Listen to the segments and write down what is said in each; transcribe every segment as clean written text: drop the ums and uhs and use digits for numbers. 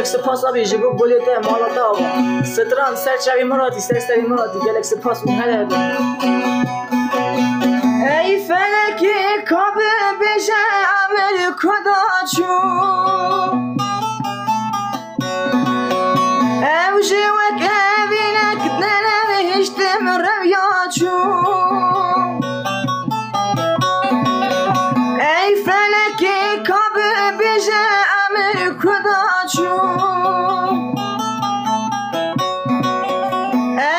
گلک سپاس آبی جگو گلیته مالتا آبا ستران سر چاوی مراتی سر سری مراتی گلک سپاس اون هده ای فلکی کابه بشه عمل کدا چو او جوک اوینک ننوشتم رویا چو ای فلکی کابه بشه عمل کدا چو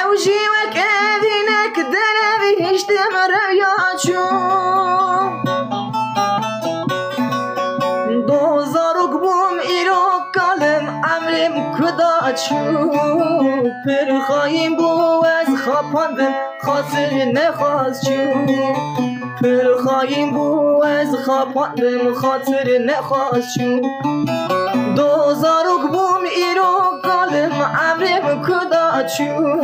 او جوک اوینک ننوشتم رویا چو دوزارک بوم ایرو کالم عمرم کدا چو پر خواهیم بو از خواپاندم خاطر نخواست چو پر خواهیم بو از خواپاندم خاطر نخواست چو دوزارک بوم ایرو کالم عمرم کدا چو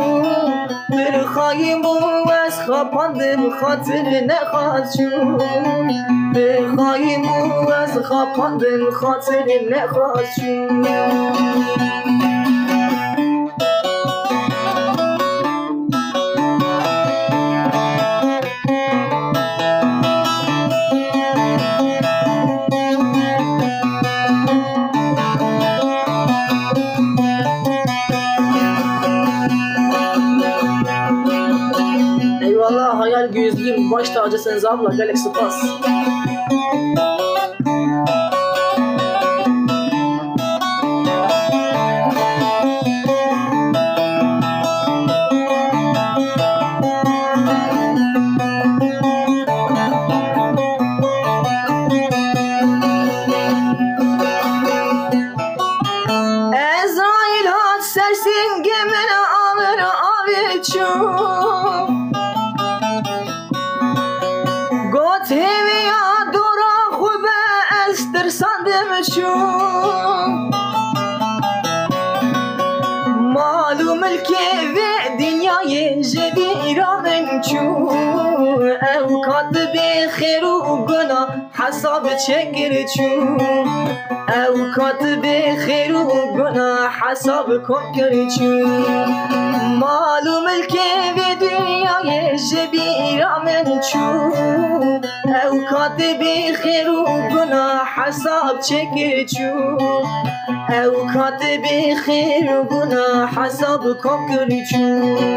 پر خواهیم بو از خواپاندم خاطر نخواست چو پر خواهیم بو از خواپاندم خاطر نخواست چو Eyvallah hayal gözlüm baş tacısınız abla gelek spas. Ezrail hat sersin gemine alır abi çum Hevi ya dora khube estir sandım şu Malum ülke ve dünyayı jediranın şu Ev katbi khiru guna hasab çekir şu Ev katbi khiru guna hasab kokir şu Malum ülke ve dünyayı jediranın şu او کاتبی خیر و گناه حساب چکه چو او کاتبی خیر و گناه حساب کن چو